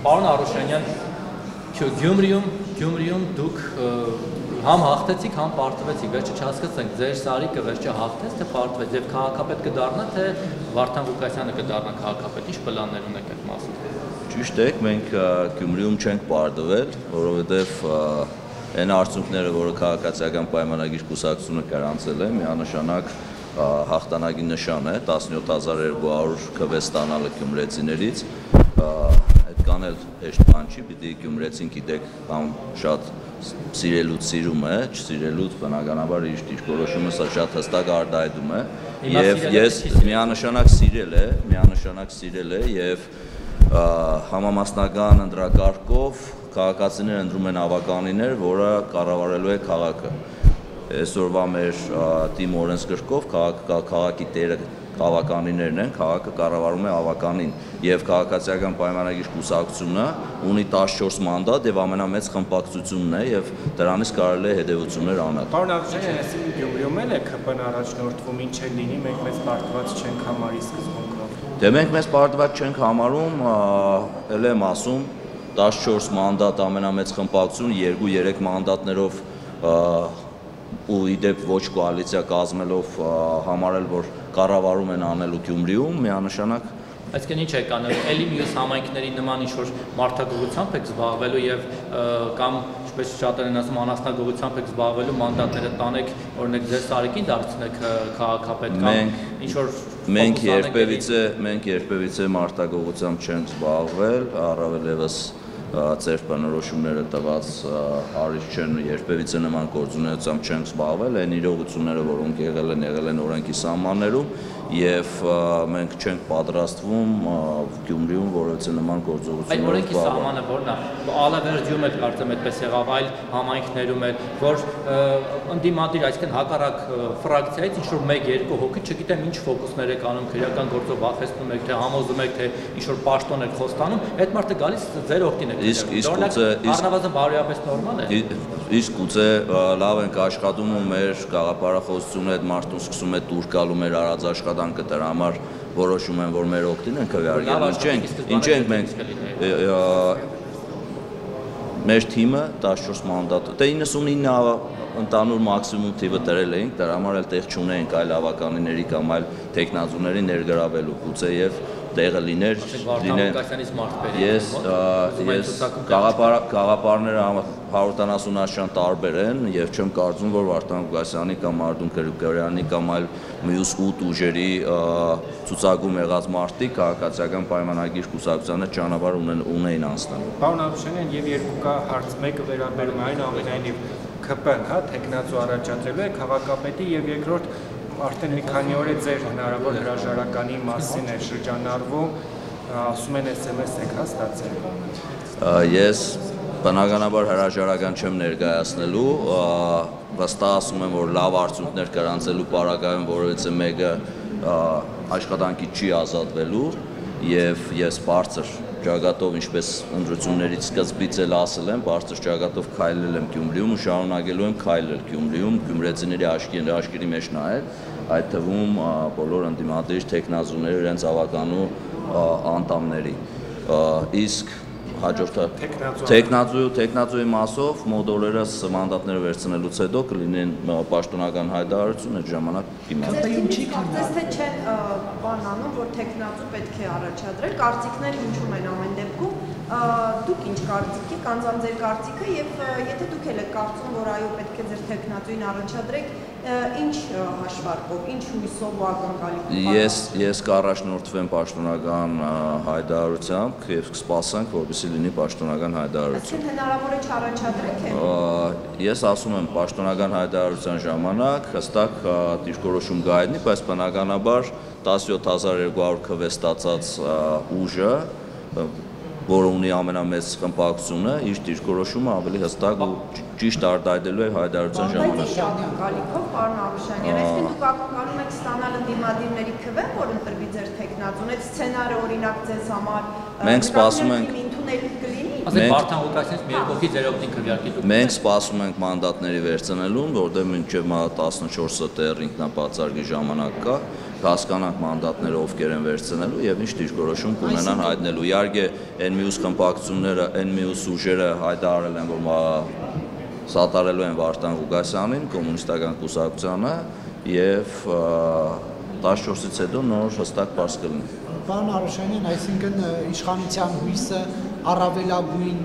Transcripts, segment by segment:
Պարոն Արուշանյան, Գյումրիում դուք համ հաղթեցիք, համ պարտվեցիք, վերջը չհասկացանք, ձեր Սարիկը վերջը հաղթեց, թե պարտվեց, եւ քաղաքապետ կդառնա, թե Վարդան Ղուկասյանը կդառնա քաղաքապետ, ինչ պլաններ ունեք այդ մասին։ Ճիշտ է, մենք Գյումրիում չենք պարտվել, որովհետեւ այն արդյունքները, որը քաղաքացիական պայմանագիր կուսակցությունը գրանցել է, միանշանակ հաղթանակի նշան է, 17200 քվ ստանալը գյումրեցիներից, այդքան էլ հեշտ բան չի, պիտի գյումրեցին գիտեք, կամ շատ սիրելուց սիրում է, չսիրելուց բնականաբար իր դիրքորոշումը սա շատ հստակ արտահայտում է, եւ ես միանշանակ սիրել է եւ համամասնական ընտրակարգով քաղաքացիները ընտրում են ավականիներ, որը կառավարելու է քաղաքը։ Այսօրվա մեր թիմ օրենսգրքով քաղաքի տերը ավականիներն են, քաղաքը կառավարում է ավականին եւ քաղաքացիական պայմանագիր կուսակցությունը ունի 14 մանդատ եւ ամենամեծ խմբակցությունն է եւ դրանից կարելի է հետեւություններ անել։ Պարոն Արուշանյան, այսինքն Գյումրիում էլ է ԿՊ-ն առաջնորդվում, ինչ է լինի, մենք մեզ պարտված չենք համարի սկզբունքով։ Դե մենք մեզ պարտված չենք համարում, ել եմ ասում 14 մանդատ ամենամեծ խմբակցություն, 2-3 մանդատներով ու իդեպ ոչ կոալիցիա կազմելով համարել, որ կառավարում են անելու Գյումրիում, միանշանակ։ Այսինքն ինչ եք անել, էլի մյուս համայնքների նման ինչ-որ մարդագործությամբ եք զբաղվելու եւ կամ ինչպես շատերն են ասում, անասնագործությամբ եք զբաղվելու, մանդատները տանեք, օրինակ ձեր Սարիկին դարձնեք քաղաքապետ կամ ինչ-որ մենք երբևիցե մարդագործությամբ չենք զբաղվել, առավել եւս ծեր բնորոշումները տված արիչ չեն երբևիցե նման գործունեությամբ չենք զբաղվել, այն իրողությունները, որոնք եղել են օրենքի սահմաններում եւ մենք չենք պատրաստվում Գյումրիում որևէ նման գործողություններ։ Այդ օրենքի սահմանը որն է, Ալավերդիում էլ կարծեմ այդպես եղավ, այլ համայնքներում էլ, որ ընդդիմադիր, այսինքն հակառակ ֆրակցիայից ինչ-որ 1-2 հոգի, չգիտեմ ինչ ֆոկուսներ եք անում, քրեական գործով վախեցնում եք, թե համոզում եք, թե ինչ-որ պաշտոն եք խոստանում, այդ մարդը գալիս ձեր օգտին է։ Առնվազն բարոյապես նորմալ է։ Իսկ գուցե լավ ենք աշխատում ու մեր գաղափարախոսությունը այդ մարդուն սկսում է դուր գալու մեր արած աշխատանքը դրա համար որոշում են, որ մեր օգտին են քվեարկել։ Ինչ ենք մենք մեր թիմը 14 մանդատ, դե 99 ընդանուր մաքսիմում թիվը դրել էինք, դրա համար էլ տեղ չունեինք այլ ավականիների կամ այլ տեխնազուների ներգրավելու, գուցե եւ տեղը լիներ ես գաղափարները 170-աշան տարբեր են եւ չեմ կարծում, որ Վարդան Ղուկասյանի կամ Արտուն Գրիգորյանի կամ այլ մյուս 8 ուժերի ցուցակում եղած մարդիկ քաղաքացիական պայմանագիր կուսակցությանը ճանապարհ ունեին անցնելու։ Պարոն Արուշանյան, եւ երկու կա հարց, մեկը վերաբերում է այնուամենայնիվ ԿՊ-ն, հա, տեխնացու առաջադրելու է քաղաքապետի եւ երկրորդ արդեն մի քանի օր է ձեր հնարավոր հրաժարականի մասին է շրջանառվում, ասում են SMS եք հա ստացել։ Ես բնականաբար հրաժարական չեմ ներկայացնելու, վստահ ասում եմ, որ լավ արդյունքներ գրանցելու պարագայում որևէ մեկը աշխատանքի չի ազատվելու եւ ես բարձր ճակատով, ինչպես ընտրություններից սկզբից էլ ասել եմ, բարձր ճակատով քայլել եմ Գյումրիում ու շարունակելու եմ քայլել Գյումրիում, գյումրեցիների աշկերի մեջ նայել, այդ թվում բոլոր ընդդիմադիր տեխնազուները իրենց ավականու անդամների։ Իսկ հաջորդը տեխնազուի մասով մոդոլերս մանդատները վերցնելուց հետո կլինեն պաշտոնական հայտարարություն, այդ ժամանակ կիմանանք։ Ինչի կարծես թե չեն բան անում, որ տեխնազու պետք է առաջադրել, կարծիքներ հնչում են ամեն դեպքում, դուք ինչ կարծիք եք, անձամբ ձեր կարծիքը եւ եթե դուք էլ եք կարծում, որ այո պետք է ձեր տեխնազուին առաջադրեք, ինչ հաշվարկով, ինչ հույսով ու ակնկալիքով։ Ես կառաջնորդվեմ պաշտոնական հայտարարությամբ եւ կսպասենք, որպեսզի լինի պաշտոնական հայտարարություն։ Այսինքն հնարավոր է չառաջադրեք։ Ես ասում եմ պաշտոնական հայտարարության ժամանակ հստակ դիրքորոշում կայանի, բայց բնականաբար 17200 քվ ստացած ուժը, որը ունի ամենամեծ խմբակցությունը, իր դիրքորոշումը ավելի հստակ ու ճիշտ արտահայտելու է հայտարարության ժամանակ։ Բայց ակնկալիքով, պարոն Արուշանյան, այսինքն դուք ակնկալում եք ստանալ ընդդիմադիրների քվե, որ ընտրվի ձեր տեխնազուն, այդ սցենարը օրինակ ձեզ համար մենք սպասում ենք ընդունելի կլինի։ Ասենք Վարդան Ղուկասյանից մի երկու ձեր օգտին քվեարկի դուք։ Մենք սպասում ենք մանդատների վերցնելուն, որտեղ մինչև 14-ը դեռ ինքնապատասխանի ժամանակ կա, կհասկանանք մանդատները ովքեր են վերցնելու եւ ինչ դիրքորոշում կունենան հայտնելու։ Իհարկե, այն մյուս խմբակցությունները, այն մյուս ուժերը հայտարարել են, որ սատարելու են Վարդան Ղուկասյանին, կոմունիստական կուսակցությանը եւ 14-ից հետո նոր հստակ բարձ կլինի։ Պարոն Արոշանյան, այսինքն իշխանության հույսը առավելագույն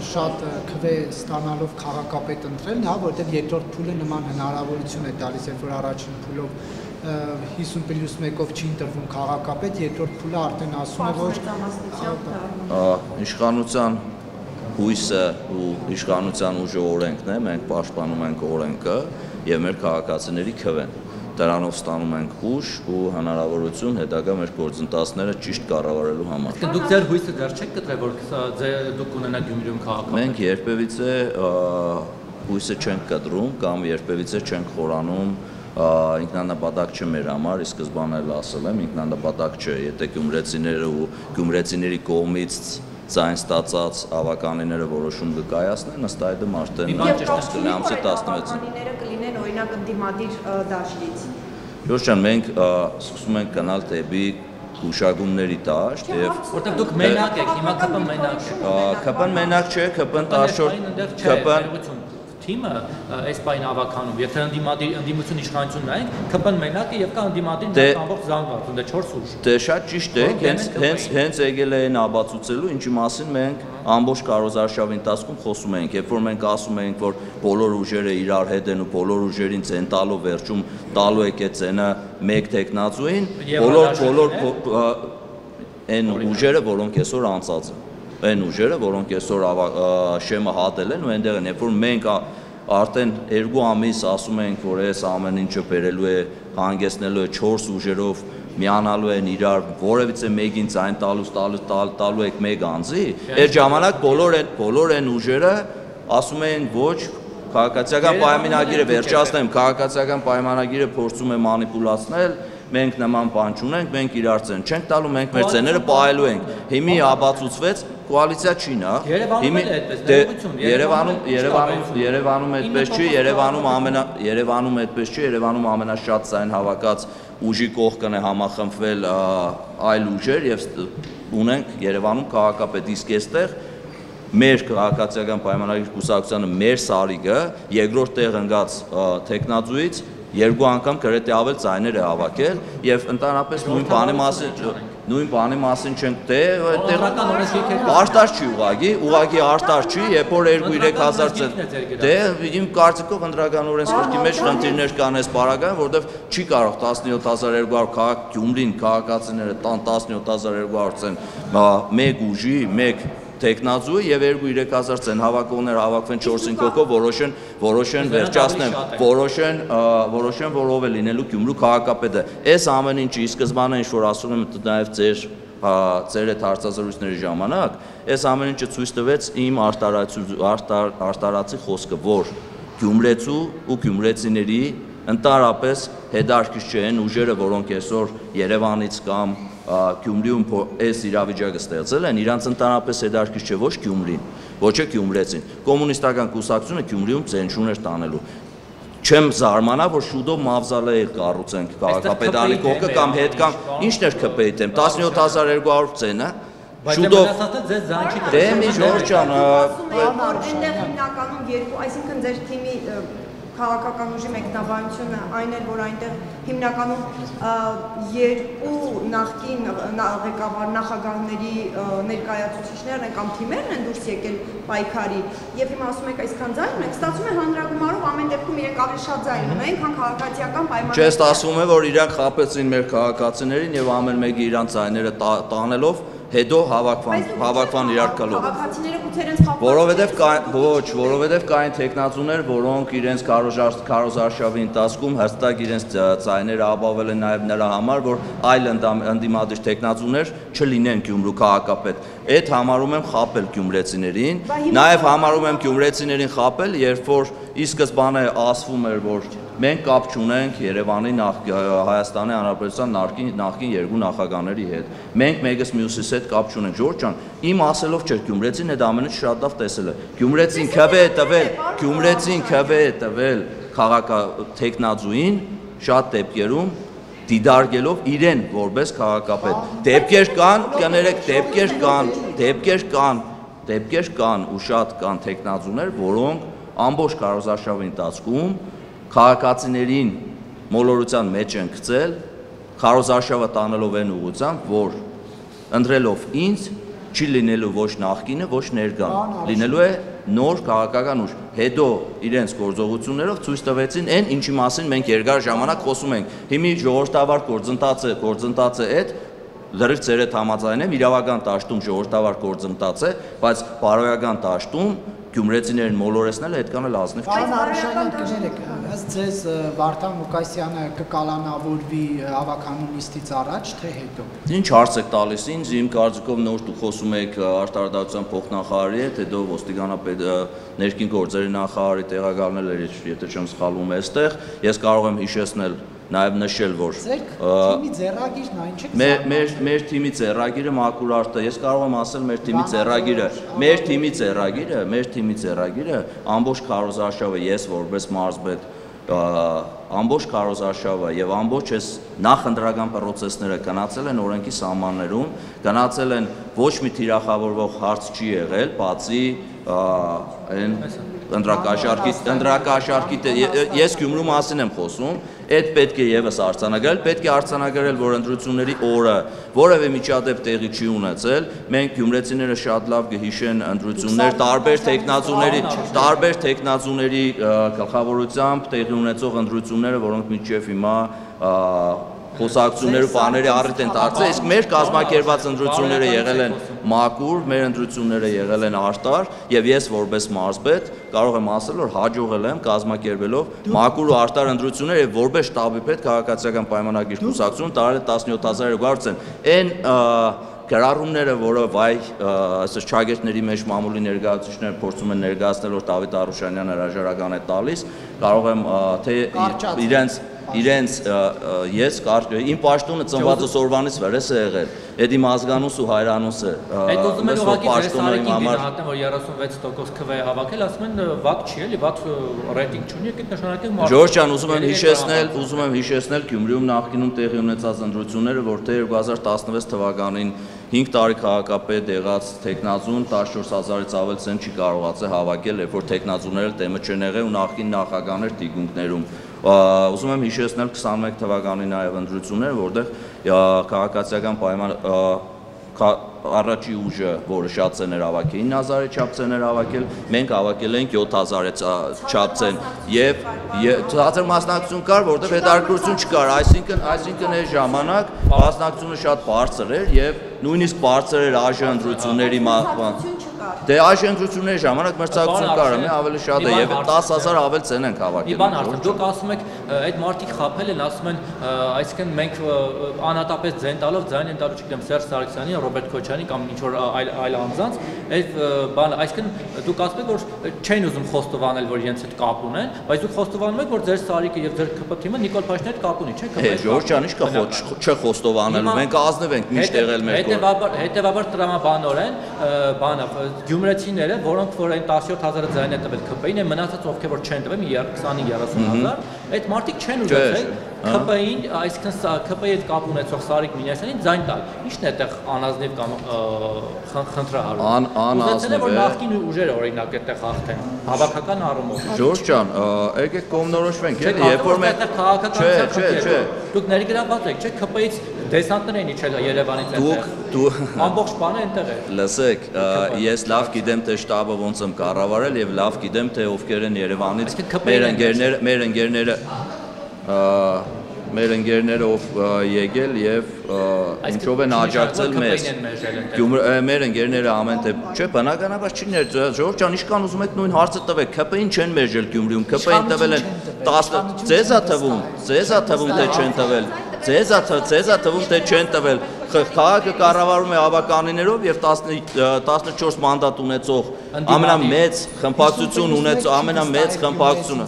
շատ քվե ստանալով քաղաքապետ ընտրելն, հա, որտեղ երկրորդ փուլը նման հնարավորություն է տալիս, երբ որ առաջին փուլով 50+1-ով չի ընտրվում քաղաքապետ, երկրորդ փուլը արդեն ասում է, որ իշխանության հույսը ու իշխանության ուժը օրենքն է, մենք պաշտպանում ենք օրենքը եւ մեր քաղաքացիների քվեն։ Դրանով ստանում ենք ուժ ու հնարավորություն հետագա մեր գործընթացները ճիշտ կառավարելու համար։ Դուք ձեր հույսը դեռ չեք կտրել, որ դուք ունենաք Գյումրիում քաղաքապետ։ Մենք երբևիցե հույսը չենք կտրում կամ երբևիցե չենք խորանում, ինքնանպատակ չէ մեր համար, ի սկզբանե էլ ասել եմ, ինքնանպատակ չէ, եթե գյումրեցիները ու գյումրեցիների կողմից ձայն ստացած ավականիները որոշում կկայացնեն, ըստ այդմ արդեն ամսի 16-ին կլինեն օրինակ ընդդիմադիր դաշտից։ Ժորժ ջան, մենք սկսում ենք գնալ դեպի հուշագումների դաշտ եւ որտեղ դուք մենակ եք, հիմա ԿՊ մենակ է։ ԿՊ-ն մենակ չէ, ԿՊ-ն 14 թիմը այս պայն ավականում, եթե ընդդիմություն իշխանություն նայենք, ԿՊ-ն մենակ է եւ կա ընդդիմադին ամբողջ զանգված, ունդ 4 ուժ։ Դե շատ ճիշտ է, հենց եկել է այն աբացուցելու, ինչի մասին մենք ամբողջ կարոզարշավի ընթացքում խոսում ենք, երբ որ մենք ասում ենք, որ բոլոր ուժերը իրար հետ են ու բոլոր ուժերին ցեն տալու վերջում տալու եք այդ ցենը մեկ տեխնացուին, բոլոր այն ուժերը, որոնք այսօր անցած են։ Այն ուժերը, որոնք այսօր շեմը հատել են ու այնտեղ են, երբ որ մենք արդեն 2 ամիս ասում ենք, որ այս ամեն ինչը բերելու է, հանգեցնելու է 4 ուժերով միանալու են իրար, որևիցե մեկին ցայն տալու եք մեկ անձի, այդ ժամանակ բոլոր են ուժերը ասում են ոչ, քաղաքացիական պայմանագիրը վերջացնեմ, քաղաքացիական պայմանագիրը փորձում է մանիպուլացնել, մենք նման բան չունենք, մենք իրար ցեն չենք տալու, մենք մեր ցեները պահելու ենք։ Հիմի աբացուցվեց կոալիցիա չի նա։ Երևանում այդպես չի, Երևանում այդպես չի, Երևանում ամենաշատ ցայն հավաքած ուժի կողքն է համախմբվել այլ ուժեր եւ ունենք Երևանում քաղաքապետ, իսկ այստեղ մեր քաղաքացիական պայմանագրի կուսակցությանը մեր սարիգը երկրորդ տեղ ընկած տեխնացուից 2 անգամ գրեթե ավել ցայներ է հավաքել եւ ընդհանրապես նույն բանի մասին չենք արտար չի ուղղակի արտար չի, երբ որ 2-3 հազար դե իմ կարծիքով ընդրական օրենսգրքի մեջ խնդիրներ կան այս պարագայում, որովհետեւ չի կարող 17200 քաղաք Գյումրին քաղաքացիները տան 17200 ցեն մեկ ուժի, մեկ տեխնացու եւ 2-3 հազար ցեն հավաքողներ հավաքվեն 4-5 հոգով որոշեն վերջացնեմ, որոշեն որ ով է լինելու Գյումրու քաղաքապետը։ Այս ամեն ինչի սկզբանե ինչ որ ասում եմ նաեւ ձեր այդ հարցազրույցների ժամանակ, այս ամեն ինչը ցույց տվեց իմ արտարացի խոսքը, որ Գյումրեցու ու գյումրեցիների ընդհանրապես հետաքրքիր չեն ուժերը, որոնք այսօր Երևանից կամ Գյումրիում այս իրավիճակը ստեղծել են, իրանց ընդհանրապես հետաքրքիր չէ ոչ Գյումրին, ոչ է գյումրեցին։ Կոմունիստական կուսակցությունը Գյումրիում ցեն չուներ տանելու։ Չեմ զարմանա, որ շուտով մավզալե կառուցենք քաղաքապետարանի կողքը կամ հետ կամ ինչն էր ԿՊ-ին, 17200 ցենը, շուտով դե մի Ժորժ ջան, այնտեղ հիմնականում երկու, այսինքն ձեր թիմի քաղաքական ուժի մեկնաբանությունը այն էլ, որ այնտեղ հիմնականում երկու նախկին ղեկավար նախագահների ներկայացուցիչներն են կամ թիմերն են դուրս եկել պայքարի եւ հիմա ասում եք այսքան ձայն ունենք, ստացվում է հանրագումարով ամեն դեպքում իրենք ավելի շատ ձայն ունեն, քան քաղաքացիական պայմաններ։ Չէ, ստացվում է, որ իրանք խաբեցին մեր քաղաքացիներին եւ ամեն մեկը իրան ձայները տանելով հետո հավաքվան իրար կալով։ Որովհետև կային տեխնացուներ, որոնք իրենց քարոզարշավի ընթացքում հստակ իրենց ձայները ապավել են նաև նրա համար, որ այլ ընդդիմադիր տեխնացուներ չլինեն Գյումրու քաղաքապետ։ Այդ համարում եմ խաբել գյումրեցիներին, նաև համարում եմ գյումրեցիներին խաբել, երբ որ ի սկզբանե ասվում էր, որ մենք կապ չունենք Երևանի Հայաստանի Հանրապետության նախկին երկու նախագահների հետ։ Մենք մեկս մյուսիս հետ կապ չունենք։ Ժորժ ջան, իմ ասելով չէ, գյումրեցին այդ ամենը շատ լավ տեսել է։ Գյումրեցին քվե է տվել քաղաքատեխնացուին շատ դեպքերում դիդարգելով իրեն որպես քաղաքապետ։ Դեպքեր կան, կներեք, դեպքեր կան ու շատ կան տեխնազուներ, որոնք ամբողջ քարոզարշավի ընթացքում քաղաքացիներին մոլորության մեջ են գցել, քարոզարշավը տանելով այն ուղղությամբ, որ ընտրելով ինձ չի լինելու ոչ նախկինը, ոչ ներկան, լինելու է նոր քաղաքական ուժ։ Հետո իրենց գործողություններով ցույց տվեցին այն, ինչի մասին մենք երկար ժամանակ խոսում ենք։ Հիմի ժողովրդավար գործընթացը այդ լրիվ ձեր հետ համաձայն եմ, իրավական դաշտում ժողովրդավար գործընթաց է, բայց բարոյական դաշտում գյումրեցիներին մոլորեցնելը այդքան էլ ազնիվ չէ։ Պարոն Արուշանյան, կներեք, ըստ ձեզ Վարդան Ղուկասյանը կկալանավորվի հավաքանու նիստից առաջ, թե հետո։ Ինչ հարց եք տալիս ինձ, իմ կարծիքով նոր դուք խոսում եք արտարդատության փոխնախարարի հետ, հետո ոստիկանապետ ներքին գործերի նախարարի տեղակալնել էր, եթե չեմ սխալվում այստեղ, ես կարող եմ հիշեցնել նաև նշել, որ թիմի ձեռագիրն այն չէ։ Մեր թիմի ձեռագիրը մաքուր արտը, ես կարող եմ ասել մեր թիմի ձեռագիրը, ամբողջ քարոզարշավը ես որպես մարզպետ ամբողջ քարոզարշավը եւ ամբողջ այս նախընտրական process-ները գնացել են օրենքի սահմաններում, գնացել են ոչ մի թիրախավորվող հարց չի եղել, բացի այն ընտրակաշառքի ես Գյումրու մասին եմ խոսում, այդ պետք է եւս արձանագրել, պետք է արձանագրել, որ ընտրությունների օրը որևէ միջադեպ տեղի չի ունեցել, մենք գյումրեցիները շատ լավ կհիշեն ընտրություններ տարբեր տեխնազուների գլխավորությամբ տեղի ունեցող ընտրությունները, որոնք մինչև հիմա խոսակցություններ ու բաների առիթ են դարձել, իսկ մեր կազմակերպված ընտրությունները եղել են մաքուր, մեր ընտրությունները եղել են արտար, եւ ես որպես մարզպետ կարող եմ ասել, որ հաջողել եմ կազմակերպելով մաքուր ու արտար ընտրություններ եւ որպես շտաբի պետ քաղաքացիական պայմանագիր կուսակցություն տարել 17200 այն գրառումները, որը այսպես ճագերտների մեջ մամուլի ներկայացուցիչները փորձում են ներկայացնել, որ Դավիթ Արուշանյանը հրաժարական է տալիս, կարող եմ թե իրենց ես իմ պաշտոնը ծնվածս օրվանից վրես է եղել, այդ իմ ազգանուս ու հայրանուսը այդ ուզում են ուղղակի ձեր սարիկին գնահատեն, որ 36% քվ է հավաքել, ասում են վատ չի էլի, վատ ռեյտինգ չունի, եկեք նշանակենք Ժորժ ջան, ուզում եմ հիշեցնել Գյումրիում նախկինում տեղի ունեցած ընտրությունները, որտեղ 2016 թվականին 5 տարի քաղաքապետ եղած տեխնազուն 14000-ից ավել ցեն չի կարողացել հավաքել, երբ որ տեխնազուները դեմը չեն եղել ու նախկին նախագահներ տիկունքներում ուզում եմ հիշեցնել 21 թվականի նաև ընտրությունները, որտեղ քաղաքացիական պայման առաջի ուժը, որը շատ ցեներ հավաքել, 9000-ի չափ ցեներ հավաքել, մենք հավաքել ենք 7000-ի չափ ցեն եւ ցածր մասնակցություն կար, որտեղ հետաքրքրություն չկար, այսինքն այս ժամանակ մասնակցությունը շատ բարձր էր եւ նույնիսկ բարձր էր ԱԺ ընտրությունների Դե այս ընտրությունների ժամանակ մրցակցություն կար, ավելի շատ է եւ 10000 ավել ցեն են հավաքել։ Մի բան արդեն դուք ասում եք, այդ մարդիկ խաբել են, ասում են, այսինքն մենք անհատապես ձայն տալով ձայն են տալու, չգիտեմ, Սերժ Սարգսյանի, Ռոբերտ Քոչյանի կամ ինչ որ այլ անձանց, այդ բանը, այսինքն դուք ասում եք, որ չեն ուզում խոստովանել, որ իրենց հետ կապ ունեն, բայց դուք խոստովանում եք, որ ձեր Սարիկը եւ ձեր ԿՊ թիմը Նիկոլ Փաշինյանի հետ կապ ունի, չէ՞։ Ժորժ ջան, ի՞նչ կա չխոստովանելու, մենք ազնիվ ենք միշտ եղել մեր կողմից։ Հետևաբար տրամաբանորեն բանը գյումրեցիները, որոնք որ այն 17000-ը ձայն է տվել ԿՊ-ին, այն մնացած ովքեր որ չեն տվել 20-30000, այդ մարդիկ չեն ուզեցել ԿՊ-ին, այսինքն ԿՊ-ի հետ կապ ունեցող Սարիկ Մինասյանին ձայն տալ։ Ի՞նչն է այդտեղ անազնիվ կամ խնդրահարում։ Ուզեցել է որ նախկին ուժերը օրինակ այդտեղ հաղթեն հավաքական առումով։ Ժորժ ջան, եկեք կողմնորոշվենք, էլի, երբ որ մենք չէ, դուք ներգրավված եք, չէ՞, ԿՊ-ից դեսանտներ էին իջել Երևանից այդտեղ։ Ամբողջ բանը այնտեղ է։ Լսեք, ես լավ գիտեմ թե շտաբը ոնց եմ կառավարել եւ լավ գիտեմ թե ովքեր են Երևանից մեր ընկերները ով եկել եւ ինչով են աջակցել մեզ։ Մեր ընկերները ամեն դեպ, չէ, բնականաբար չի Ժորժ ջան, ինչքան ուզում եք նույն հարցը տվեք, ԿՊ-ին չեն մերժել Գյումրիում, ԿՊ-ին տվել են 10, ձեզա թվում թե չեն տվել, ձեզա թվում թե չեն տվել, քաղաքը կառավարում է ավականիներով եւ 14 մանդատ ունեցող ամենամեծ խմբակցություն ունեցող ամենամեծ խմբակցությունը։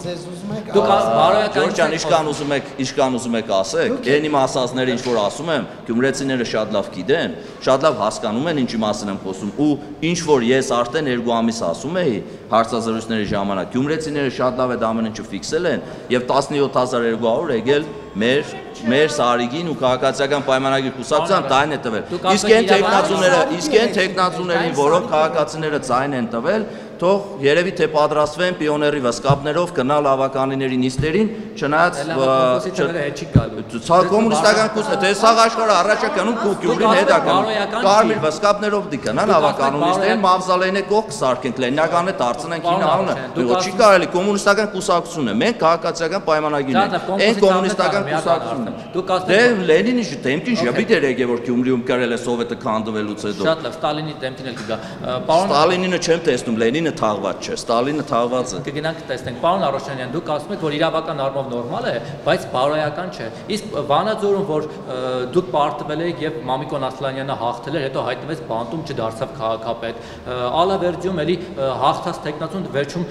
խոսում եք։ Դուք բարոյական Ժորժ ջան, իշքան ուզում եք ասեք, այն իմ ասածները ինչ որ ասում եմ, գյումրեցիները շատ լավ գիտեն, շատ լավ հասկանում են ինչի մասին եմ խոսում ու ինչ որ ես արդեն 2 ամիս ասում էի հարցազրույցների ժամանակ, գյումրեցիները շատ լավ է դա ամեն ինչը ֆիքսել են եւ 17200 եկել մեր Սարիգին ու քաղաքացիական պայմանագիր կուսակցության ձայն է տվել։ Իսկ այն տեխնացուներին, որոնք քաղաքացիները ձայն են տվել, թող երևի թե պատրաստվեն պիոների վսկապներով գնալ ավականիների նիստերին, չնայած կոմունիստական կուսակցությունը, թե սա աշխարհը առաջականում Գյումրին հետ է կանում, կարմիր վսկապներով դի գնան ավականու նիստերին, մավզալեյնը կողք սարքենք, Լենինականը դարձնենք հին անունը, չի կարելի կոմունիստական կուսակցություն է, մենք քաղաքացիական պայմանագիրն ենք, այն կոմունիստական կուսակցությունն է։ Դե Լենինի դեմքին ժպիտ էր եկել, որ Գյումրիում կրել է սովետը քանդվելուց հետո։ Շատ լավ, Ստալինի դեմքին էլ կգա։ Ստալինինը չեմ տեսնում, Լենինը թաղված չէ, Ստալինը թաղված է։ Կգնանք տեսնենք, պարոն Արոշանյան, դուք ասում եք, որ իրավական առումով նորմալ է, բայց բարոյական չէ։ Իսկ Վանաձորում, որ դուք պարտվել եք եւ Մամիկոն Ասլանյանը հաղթել էր, հետո հայտնվեց բանտում չդարձավ քաղաքապետ։ Ալավերդիում էլի հաղթած տեխնացուն վերջում,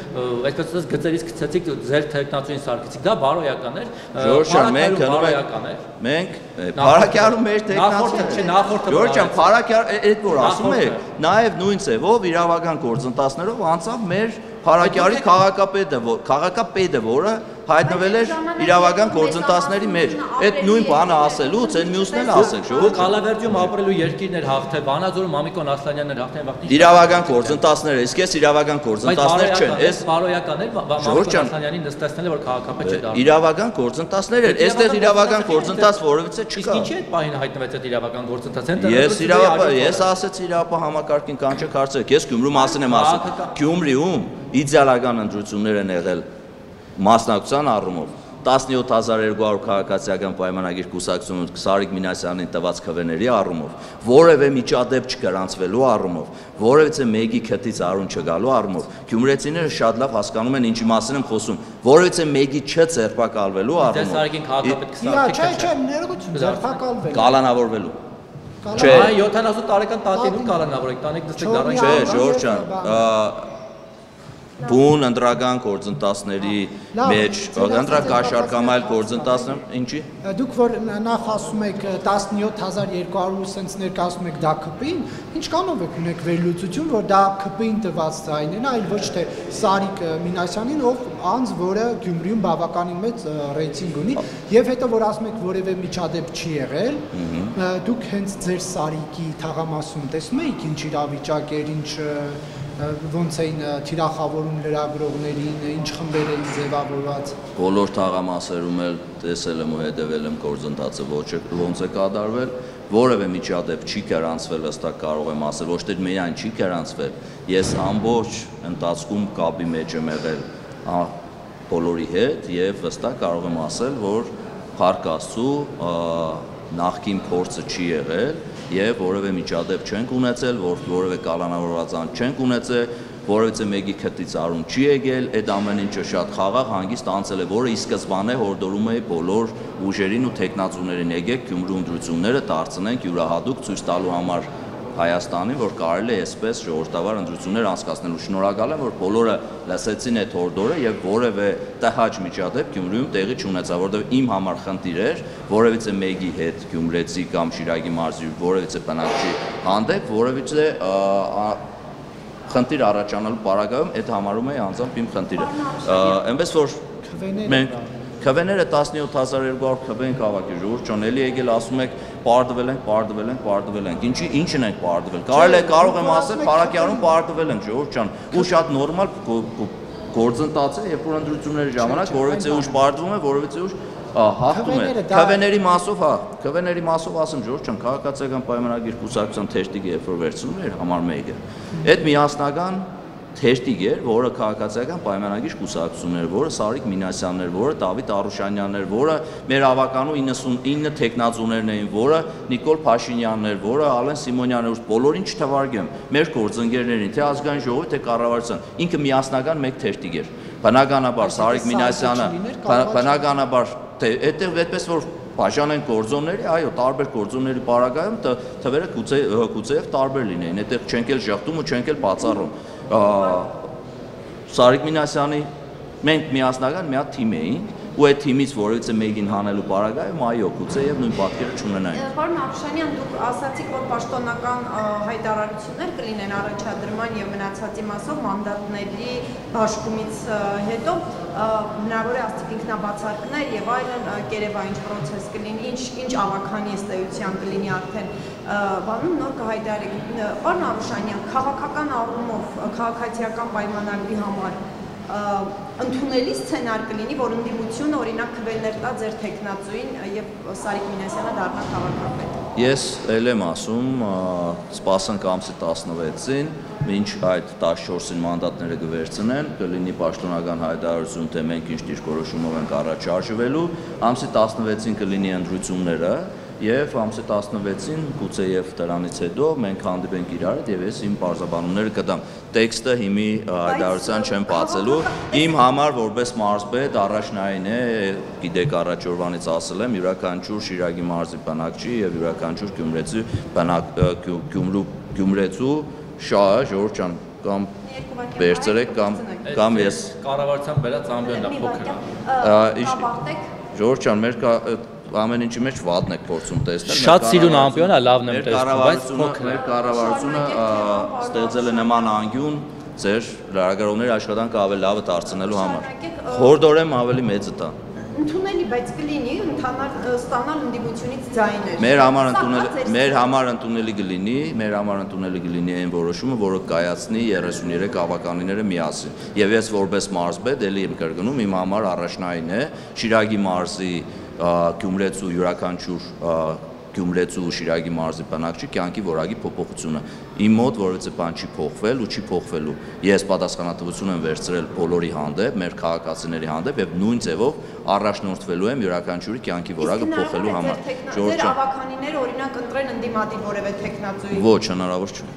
այսպես ասած, գծերից գցեցիք ձեր տեխնացուին սարքեցիք, դա բարոյական էր։ Ժորժան, մենք գնում ենք Փարակյանում մեր տեխնացիները։ Ժորժան, Փարակյան այդ որ ասում եք, նաեւ նույն ձևով իրավական գործընթացներով անցավ մեր Փարակյարի քաղաքապետը, որը հայտնվել էր իրավական գործընթացների մեջ։ Այդ նույն բանը ասելուց այն մյուսն էլ ասեք, ժողովուրդ։ Դուք Ալավերդիում ապրելու երկիրներ հաղթել, Վանաձորում Մամիկոն Ասլանյանն հաղթել, վաղ իրավական գործընթացները, իսկ էս իրավական գործընթացներ չեն, էս բարոյական էր Մամիկոն Ասլանյանին նստեցնել որ քաղաքապետ չդառնա։ Իրավական գործընթացներ էր, այստեղ իրավական գործընթաց որևիցե չկա։ Իսկ ինչի՞ այդ պահին հայտնվեց այդ իրավական գործընթացը։ Ես ասեցի իրավապահ համակարգին կանչեք հարցրեք, ես Գյումրու մասին եմ ասում։ Գյումրիում իդեալական ընտրություններ են եղել մասնակցության առումով 17200 քաղաքացիական պայմանագիր կուսակցություն Սարիկ Մինասյանին տված քվեների առումով, որևէ միջադեպ չգրանցվելու առումով, որևէ մեկի քթից արուն չգալու առումով, գյումրեցիները շատ լավ հասկանում են ինչի մասին եմ խոսում, որևէ մեկի չձերբակալվելու առումով։ Դե Սարիկին քաղաքապետ կստացի։ Չէ, ներողություն, ձերբակալվել։ Կալանավորվելու։ Չէ, 70 տարեկան տատին կալանավորեք, տանեք դստեք դառնա։ Չէ, Ժորժ ջան, բուն ընտրական գործընթացների մեջ, ընտրակաշառքամ այլ գործընթացներ, ինչի։ Դուք որ նախ ասում եք 17200 սենց ներկայացնում եք դա ԿՊ-ին, ինչքանով եք ունեք վերլուծություն, որ դա ԿՊ-ին տված ձայնն է, այլ ոչ թե Սարիկ Մինասյանին, ով անձ, որը Գյումրիում բավականին մեծ ռեյտինգ ունի, եւ հետո որ ասում եք որևէ միջադեպ չի եղել, դուք հենց ձեր Սարիկի թաղամասում տեսնում եք ինչ իրավիճակ էր, ինչ ոնց էին թիրախավորում լրագրողներին, ինչ խմբեր էին ձևավորված։ Բոլոր թաղամասերում էլ տեսել եմ ու հետևել եմ գործընթացը ոնց է կատարվել, որևէ միջադեպ չի գրանցվել, հստակ կարող եմ ասել, ոչ թե միայն չի գրանցվել, ես ամբողջ ընթացքում կապի մեջ եմ եղել բոլորի հետ եւ հստակ կարող եմ ասել, որ Փառք Աստծո նախկին փորձը չի եղել եւ որևէ միջադեպ չենք ունեցել, որևէ կալանավորված չենք ունեցել, որևէ մեկի քթից արուն չի եկել, այդ ամեն ինչը շատ խաղաղ հանգիստ անցել է, որը ի սկզբանե հորդորում է բոլոր ուժերին ու տեխնացուներին եկեք Գյումրու ընտրությունները դարձնենք յուրահատուկ ցույց տալու համար Հայաստանին, որ կարելի է այսպես ժողովրդավար ընտրություններ անցկացնելու։ Շնորհակալ եմ, որ բոլորը լսեցին այդ հորդորը եւ որևէ տհաճ միջադեպ Գյումրիում տեղի չունեցավ, որովհետեւ իմ համար խնդիր էր որևէ մեկի հետ Գյումրեցի կամ Շիրակի մարզի որևէ բնակչի հանդեպ որևէ խնդիր առաջանալու պարագայում այդ համարում էի անձամբ իմ խնդիրը։ Այնպես որ մենք քվեները 17200 քվեն քաղաքի ժողովուրդ ջան, էլի եկել ասում եք պարտվել ենք։ Ինչին ենք պարտվել։ Կարող եմ ասել, Փարակյանում պարտվել ենք ժողովուրդ ջան, ու շատ նորմալ գործընթաց է, երբ որ ընտրությունների ժամանակ որևէ ուժ պարտվում է, որևէ ուժ հաղթում է։ Քվեների մասով ասեմ ժողովուրդ ջան, քաղաքացիական պայմանագիր կուսակցության թեժտիկը երբ որ վերցնում էր համար 1-ը, այդ միասնական թեժտիկ էր, որը քաղաքացիական պայմանագիր կուսակցությունն էր, որը Սարիկ Մինասյանն էր, որը Դավիթ Արուշանյանն էր, որը մեր ավականու 99 տեխնացուներն էին, որը Նիկոլ Փաշինյանն էր, որը Ալեն Սիմոնյանն էր, բոլորին չթվարկեմ, մեր գործընկերներին, թե ազգային ժողովի, թե կառավարության, ինքը միասնական մեկ թեժտիկ էր։ Բնականաբար Սարիկ Մինասյանը, բնականաբար թե այդտեղ այդպես որ բաժանեն գործոնների, այո, տարբեր գործոնների պարագայում թվերը գուցեև տարբեր լինեին, այդտեղ չենք էլ ժխտում ու չենք էլ բացառում։ Սարիկ Մինասյանի Մենք միասնական մի հատ թիմ էինք, ու այդ թիմից որևէ մեկին հանելու պարագայում այո, գուցե եւ նույն պատկերը չունենային։ Պարոն Ապուշանյան, դուք ասացիք, որ պաշտոնական հայտարարություններ կլինեն առաջադրման եւ մնացածի մասով մանդատների բաշխումից հետո հնարավոր է աստիճան ինքնաբացարկներ եւ այլն կերևային process կլինի, ինչ ավականի ըստեյության կլինի արդեն բանում նոր կհայտարարեք։ Պարոն Ապուշանյան, քաղաքական առումով քաղաքացիական պայմանագրի համար ընդունելի սցենար կլինի, որ ընդդիմությունը օրինակ քվեներ տա ձեր տեխնացուին եւ Սարիկ Մինասյանը դառնա քաղաքապետ։ Ես ել եմ ասում, սպասենք ամսի 16-ին, մինչ այդ 14-ին մանդատները կվերցնեն, կլինի պաշտոնական հայտարարություն, թե մենք ինչ դիրքորոշումով ենք առաջարժվելու, ամսի 16-ին կլինի ընտրությունները եւ ամսի 16-ին գուցե եւ դրանից հետո մենք հանդիպենք իրար հետ եւ ես իմ բարձաբանումները կտամ։ Տեքստը հիմի հայտարարության չեմ բացելու։ Իմ համար որպես մարզպետ առաջնային է, գիտեք առաջ օրվանից ասել եմ, յուրաքանչյուր Շիրակի մարզի բնակչի եւ յուրաքանչյուր Գյումրեցու շահը, Ժողովուրդ ջան, կամ վերցրեք կամ ես կառավարության բերած ամբիոնը փոքր է։ Ժողովուրդ ջան, մեր ամեն ինչի մեջ վատն եք փորձում տեսնել։ Շատ սիրուն ամբիոնը լավն եմ տեսնում, բայց փոքր է։ Մեր կառավարությունը ստեղծել է նման անկյուն ձեր լրագրողների աշխատանքը ավելի լավը դարձնելու համար։ Խորհրդորեն ավելի մեծը տա։ Ընդունելի, բայց կլինի ստանալ ընդդիմությունից ձայներ։ Մեր համար ընդունելի կլինի այն որոշումը, որը կայացնի 33 ավականիները միասին։ Եվ ես որպես մարզպետ էլի եմ կրկնում, իմ համար առաջնային է Շիրակի մարզի Գյումրեցու յուրաքանչյուր Գյումրեցու Շիրակի մարզի բնակչի կյանքի որակի փոփոխությունը։ Իմ մոտ որևէ բան չի փոխվել ու չի փոխվելու։ Ես պատասխանատվություն եմ վերցրել բոլորի հանդեպ, մեր քաղաքացիների հանդեպ եւ նույն ձևով առաջնորդվելու եմ յուրաքանչյուրի կյանքի որակը փոխելու համար։ Ձեր ավականիները օրինակ ընտրեն ընդդիմադիր որևէ տեխնացուի։ Ոչ, հնարավոր չէ։